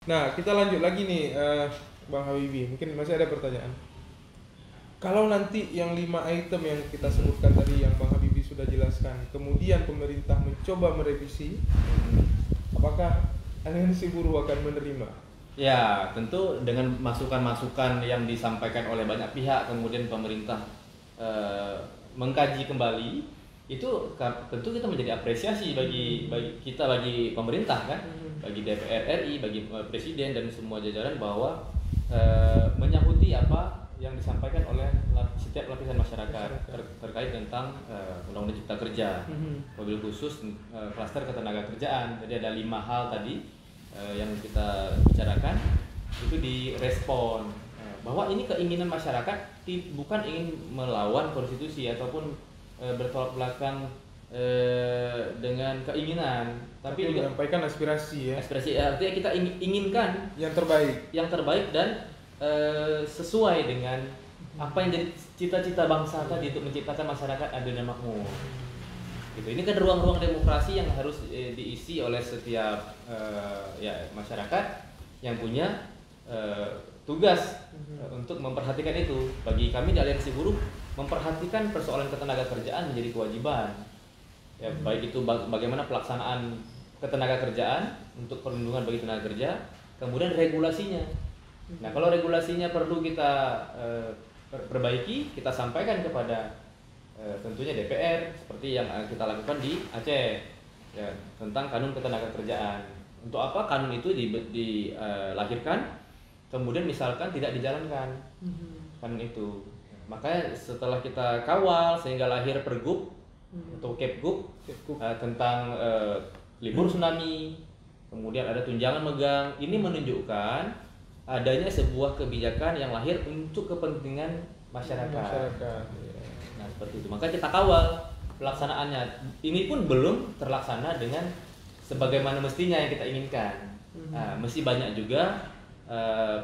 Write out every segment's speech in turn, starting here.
Nah, kita lanjut lagi nih, Bang Habibie. Mungkin masih ada pertanyaan. Kalau nanti yang 5 item yang kita sebutkan tadi yang Bang Habibie sudah jelaskan, kemudian pemerintah mencoba merevisi, apakah aliansi buruh akan menerima? Ya, tentu dengan masukan-masukan yang disampaikan oleh banyak pihak, kemudian pemerintah mengkaji kembali, itu tentu kita menjadi apresiasi bagi kita, bagi pemerintah kan, bagi DPR RI, bagi presiden dan semua jajaran, bahwa menyahuti apa yang disampaikan oleh setiap lapisan masyarakat terkait tentang Undang-Undang Cipta Kerja, mobil khusus klaster ketenaga kerjaan. Jadi ada 5 hal tadi yang kita bicarakan, itu direspon bahwa ini keinginan masyarakat, bukan ingin melawan konstitusi ataupun bertolak belakang dengan keinginan, tapi juga menyampaikan aspirasi ya. Aspirasi artinya kita inginkan yang terbaik dan sesuai dengan apa yang jadi cita-cita bangsa tadi, untuk menciptakan masyarakat adil dan makmur. Gitu. Ini kan ruang-ruang demokrasi yang harus diisi oleh setiap masyarakat yang punya tugas untuk memperhatikan itu. Bagi kami di Aliansi Buruh, memperhatikan persoalan ketenaga kerjaan menjadi kewajiban. Ya, baik itu bagaimana pelaksanaan ketenaga kerjaan untuk perlindungan bagi tenaga kerja, kemudian regulasinya. Nah, kalau regulasinya perlu kita perbaiki, kita sampaikan kepada tentunya DPR, seperti yang kita lakukan di Aceh ya, tentang kanun ketenaga kerjaan. Untuk apa kanun itu dilahirkan, kemudian misalkan tidak dijalankan kanun itu, makanya setelah kita kawal sehingga lahir Pergub atau Kepgub tentang libur tsunami, kemudian ada tunjangan megang. Ini menunjukkan adanya sebuah kebijakan yang lahir untuk kepentingan masyarakat. Nah, seperti itu. Maka kita kawal pelaksanaannya. Ini pun belum terlaksana dengan sebagaimana mestinya yang kita inginkan. Nah, mesti banyak juga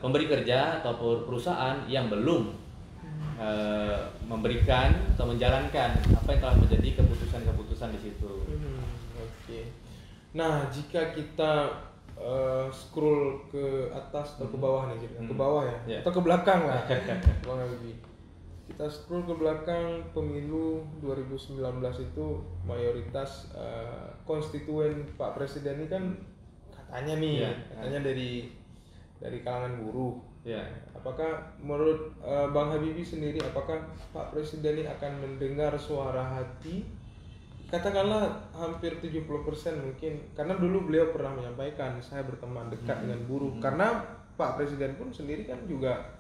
pemberi kerja atau perusahaan yang belum memberikan atau menjalankan apa yang telah menjadi keputusan-keputusan di situ. Oke. Nah, jika kita scroll ke atas atau ke bawah nih, ke bawah ya, atau ke belakang lah, Bang Habibie. Kita scroll ke belakang, pemilu 2019 itu mayoritas konstituen Pak Presiden ini kan katanya nih, katanya dari kalangan buruh. Apakah menurut Bang Habibie sendiri, apakah Pak Presiden ini akan mendengar suara hati? Katakanlah hampir 70% mungkin, karena dulu beliau pernah menyampaikan saya berteman dekat dengan buruh, karena Pak Presiden pun sendiri kan juga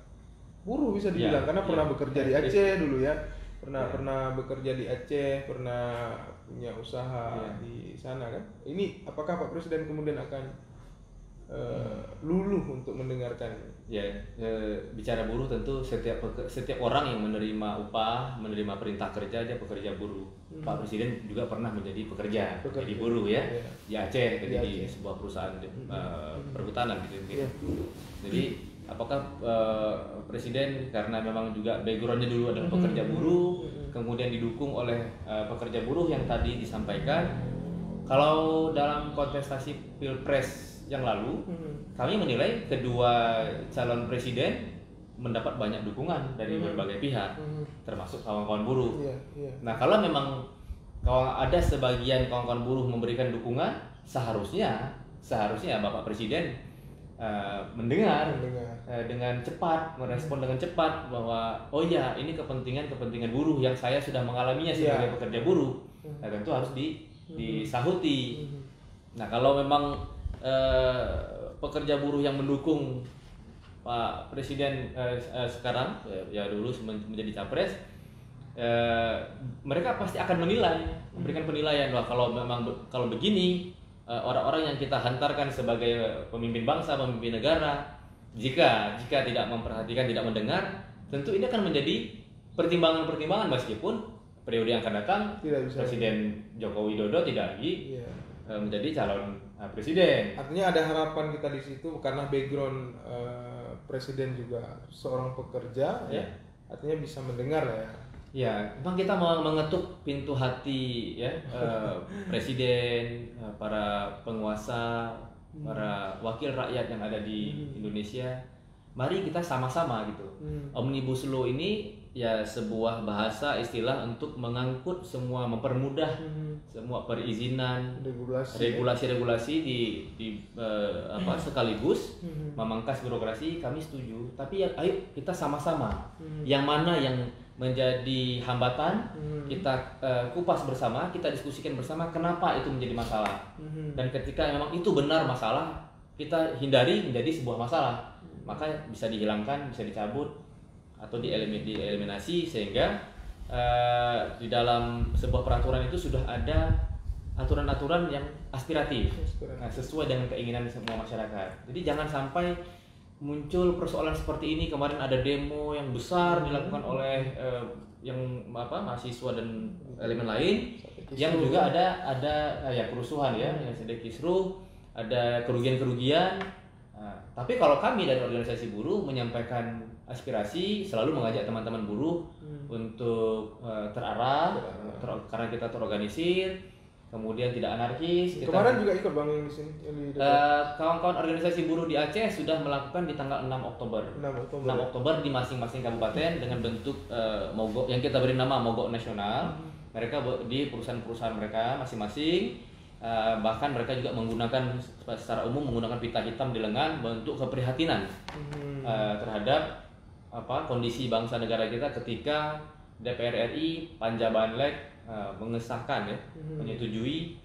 buruh bisa dibilang, karena pernah bekerja di Aceh dulu ya, pernah bekerja di Aceh, pernah punya usaha di sana kan. Ini apakah Pak Presiden kemudian akan luluh untuk mendengarkan? Bicara buruh, tentu setiap orang yang menerima upah, menerima perintah kerja, dia pekerja buruh. Pak Presiden juga pernah menjadi pekerja. Jadi buruh ya, di Aceh, di sebuah perusahaan perhutanan gitu. Jadi apakah Presiden karena memang juga backgroundnya dulu adalah pekerja buruh, kemudian didukung oleh pekerja buruh yang tadi disampaikan. Kalau dalam kontestasi Pilpres yang lalu, kami menilai kedua calon presiden mendapat banyak dukungan dari berbagai pihak, termasuk kawan-kawan buruh. Nah, kalau memang ada sebagian kawan-kawan buruh memberikan dukungan, seharusnya Bapak Presiden mendengar dengan cepat, merespon dengan cepat bahwa oh ya, ini kepentingan buruh yang saya sudah mengalaminya sebagai pekerja buruh. Nah, tentu harus disahuti. Nah, kalau memang pekerja buruh yang mendukung Pak Presiden sekarang ya dulu menjadi capres, mereka pasti akan memberikan penilaian bahwa kalau begini orang-orang yang kita hantarkan sebagai pemimpin bangsa, pemimpin negara, jika tidak memperhatikan, tidak mendengar, tentu ini akan menjadi pertimbangan meskipun periode yang akan datang Presiden Joko Widodo tidak lagi menjadi calon presiden. Artinya ada harapan kita di situ karena background presiden juga seorang pekerja, artinya bisa mendengar ya. Ya, memang kita mau mengetuk pintu hati ya presiden, para penguasa para wakil rakyat yang ada di Indonesia, mari kita sama-sama gitu. Omnibus Law ini ya sebuah bahasa istilah untuk mengangkut semua, mempermudah semua perizinan, regulasi sekaligus memangkas birokrasi. Kami setuju, tapi ya ayo kita sama-sama yang mana yang menjadi hambatan, kita kupas bersama, kita diskusikan bersama kenapa itu menjadi masalah. Dan ketika memang itu benar masalah, kita hindari menjadi sebuah masalah, maka bisa dihilangkan, bisa dicabut atau dieliminasi, sehingga di dalam sebuah peraturan itu sudah ada aturan-aturan yang aspiratif, sesuai dengan keinginan semua masyarakat. Jadi jangan sampai muncul persoalan seperti ini. Kemarin ada demo yang besar dilakukan oleh mahasiswa dan elemen lain, yang juga ada kerusuhan ya, yang sedang kisruh, ada kerugian-kerugian. Tapi kalau kami dari organisasi buruh menyampaikan aspirasi, selalu mengajak teman-teman buruh untuk terarah, karena kita terorganisir, kemudian tidak anarkis. Kemarin juga ikut Bang yang di sini. Kawan-kawan organisasi buruh di Aceh sudah melakukan di tanggal 6 Oktober. 6 Oktober di masing-masing kabupaten dengan bentuk mogok yang kita beri nama mogok nasional. Mereka di perusahaan-perusahaan mereka masing-masing. Bahkan mereka juga menggunakan secara umum menggunakan pita hitam di lengan bentuk keprihatinan terhadap kondisi bangsa negara kita ketika DPR RI Panja Banlek mengesahkan menyetujui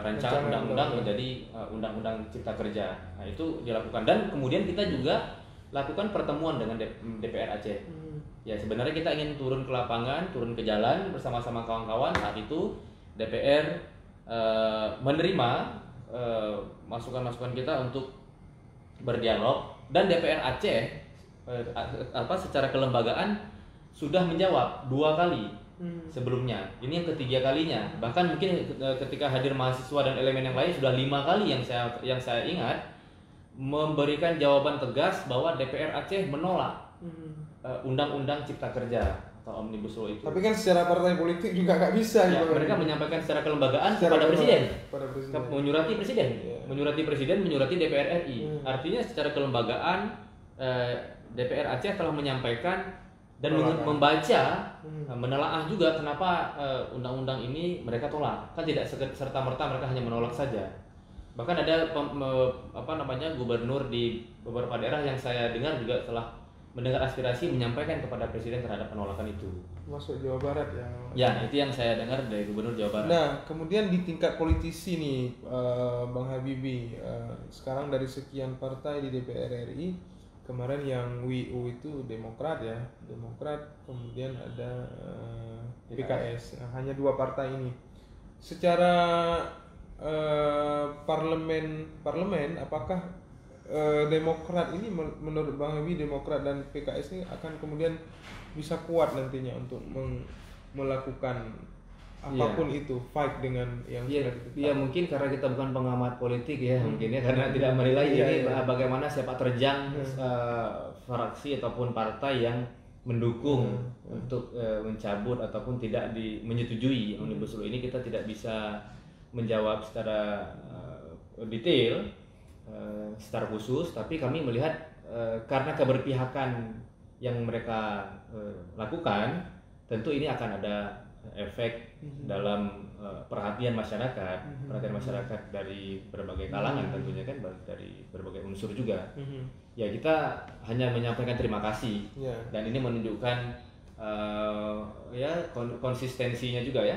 rancangan undang-undang menjadi undang-undang Cipta Kerja. Nah, itu dilakukan, dan kemudian kita juga lakukan pertemuan dengan DPR Aceh. Ya, sebenarnya kita ingin turun ke lapangan, turun ke jalan bersama-sama kawan-kawan. Saat itu DPR menerima masukan-masukan kita untuk berdialog, dan DPR Aceh secara kelembagaan sudah menjawab 2 kali sebelumnya. Ini yang ketiga kalinya. Bahkan mungkin ketika hadir mahasiswa dan elemen yang lain sudah 5 kali yang saya ingat memberikan jawaban tegas bahwa DPR Aceh menolak undang-undang Cipta Kerja atau Omnibus Law itu. Tapi kan secara partai politik juga nggak bisa. Ya, mereka menyampaikan secara kelembagaan kepada presiden. Menyurati presiden, menyurati DPR RI. Artinya secara kelembagaan DPR Aceh telah menyampaikan dan membaca, menelaah juga kenapa undang-undang ini mereka tolak. Kan tidak serta-merta mereka hanya menolak saja. Bahkan ada gubernur di beberapa daerah yang saya dengar juga telah mendengar aspirasi, menyampaikan kepada presiden terhadap penolakan itu. Masuk Jawa Barat ya. Ya, itu yang saya dengar dari gubernur Jawa Barat. Nah, kemudian di tingkat politisi nih, Bang Habibie, sekarang dari sekian partai di DPR RI, kemarin yang WIU itu Demokrat ya, kemudian ada PKS. Nah, hanya 2 partai ini. Secara parlemen, apakah Demokrat ini menurut Bang Habibie, Demokrat dan PKS ini akan kemudian bisa kuat nantinya untuk melakukan apapun itu, fight dengan yang sudah ditetapkan? Iya, mungkin karena kita bukan pengamat politik ya, mungkin ya, karena tidak menilai ini bagaimana sepak terjang fraksi ataupun partai yang mendukung untuk mencabut ataupun tidak menyetujui Omnibus Law ini. Kita tidak bisa menjawab secara detail, secara khusus, tapi kami melihat karena keberpihakan yang mereka lakukan, tentu ini akan ada efek dalam perhatian masyarakat dari berbagai kalangan, tentunya kan dari berbagai unsur juga. Ya, kita hanya menyampaikan terima kasih, dan ini menunjukkan konsistensinya juga ya,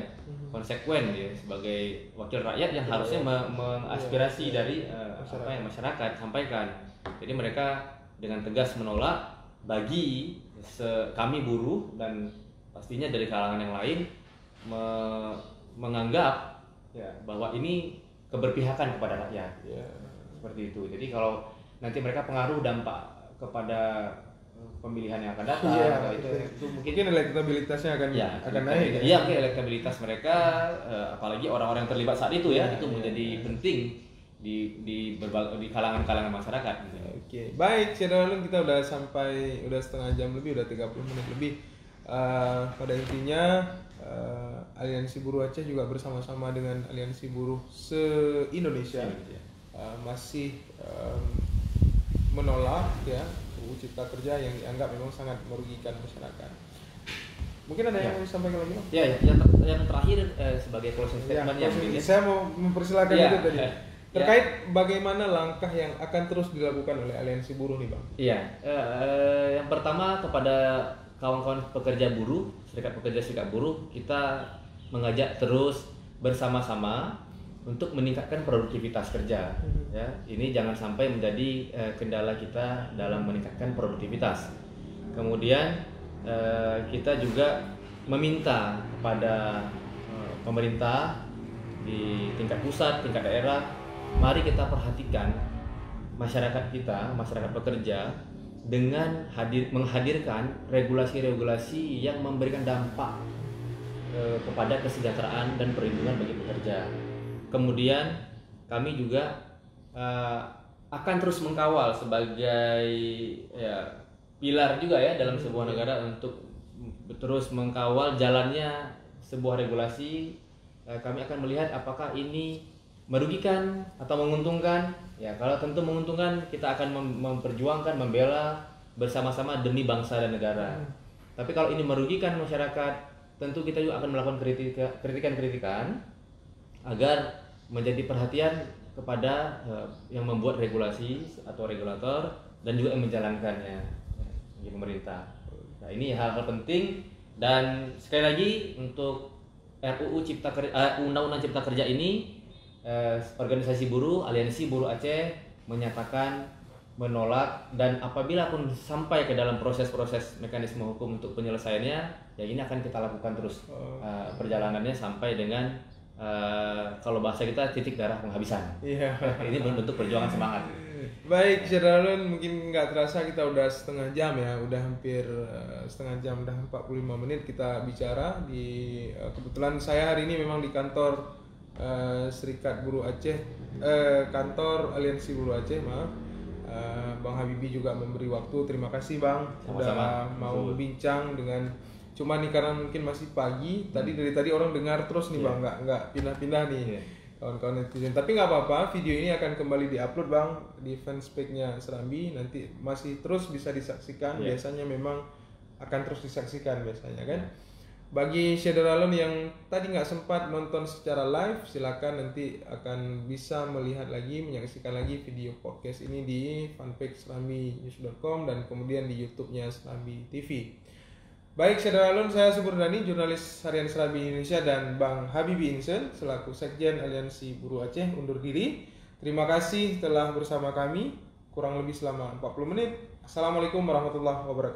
konsekuen ya sebagai wakil rakyat yang harusnya mengaspirasi dari apa yang masyarakat sampaikan. Jadi mereka dengan tegas menolak. Bagi kami buruh dan pastinya dari kalangan yang lain menganggap ya bahwa ini keberpihakan kepada rakyat, seperti itu. Jadi kalau nanti mereka pengaruh dampak kepada pemilihan yang akan datang, itu mungkin elektabilitasnya akan naik. Iya, mungkin elektabilitas mereka, apalagi orang-orang yang terlibat saat itu itu menjadi penting di kalangan-kalangan masyarakat. Oke, baik, Cedolun, kita udah setengah jam lebih, udah 30 menit lebih. Pada intinya Aliansi Buruh Aceh juga bersama-sama dengan Aliansi Buruh se-Indonesia masih menolak ya UU Cipta Kerja yang dianggap memang sangat merugikan masyarakat. Mungkin ada yang mau disampaikan lagi? Ya, yang terakhir sebagai closing statement yang saya mau mempersilahkan itu tadi. Terkait bagaimana langkah yang akan terus dilakukan oleh Aliansi Buruh nih Bang? Iya, yang pertama kepada kawan-kawan pekerja buruh, serikat buruh, kita mengajak terus bersama-sama untuk meningkatkan produktivitas kerja. Ya, ini jangan sampai menjadi kendala kita dalam meningkatkan produktivitas. Kemudian kita juga meminta kepada pemerintah di tingkat pusat, tingkat daerah, mari kita perhatikan masyarakat kita, masyarakat pekerja, dengan menghadirkan regulasi-regulasi yang memberikan dampak kepada kesejahteraan dan perlindungan bagi pekerja. Kemudian kami juga akan terus mengkawal sebagai pilar juga ya dalam sebuah negara untuk terus mengkawal jalannya sebuah regulasi. Kami akan melihat apakah ini merugikan atau menguntungkan. Ya, kalau tentu menguntungkan, kita akan memperjuangkan, membela bersama-sama demi bangsa dan negara. Tapi kalau ini merugikan masyarakat, tentu kita juga akan melakukan kritikan-kritikan agar menjadi perhatian kepada yang membuat regulasi atau regulator dan juga yang menjalankannya, bagi pemerintah. Nah, ini hal-hal penting, dan sekali lagi untuk RUU Undang-Undang Cipta Kerja ini, organisasi buruh, Aliansi Buruh Aceh menyatakan menolak, dan apabila pun sampai ke dalam proses-proses mekanisme hukum untuk penyelesaiannya, ya ini akan kita lakukan terus perjalanannya sampai dengan kalau bahasa kita titik darah penghabisan. Ini bentuk perjuangan semangat. Baik, Syederalun, mungkin nggak terasa kita udah setengah jam ya, udah hampir setengah jam, udah 45 menit kita bicara di kebetulan saya hari ini memang di kantor Serikat Buruh Aceh, kantor Aliansi Buruh Aceh, maaf. Bang Habibie juga memberi waktu, terima kasih Bang. Udah mau bincang dengan, cuma nih karena mungkin masih pagi, dari tadi orang dengar terus nih Bang, nggak pindah-pindah nih. Kawan-kawan netizen, tapi nggak apa-apa, video ini akan kembali diupload Bang di fanspage-nya Serambi, nanti masih terus bisa disaksikan. Biasanya memang akan terus disaksikan biasanya kan. Bagi Syederalun yang tadi nggak sempat nonton secara live, silakan nanti akan bisa melihat lagi, menyaksikan lagi video podcast ini di fanpage serambinews.com dan kemudian di YouTube-nya Serambi TV. Baik, Syederalun, saya Subur Dhani, jurnalis harian Serambi Indonesia, dan Bang Habibie Insen selaku Sekjen Aliansi Buruh Aceh undur diri. Terima kasih telah bersama kami kurang lebih selama 40 menit. Assalamualaikum warahmatullahi wabarakatuh.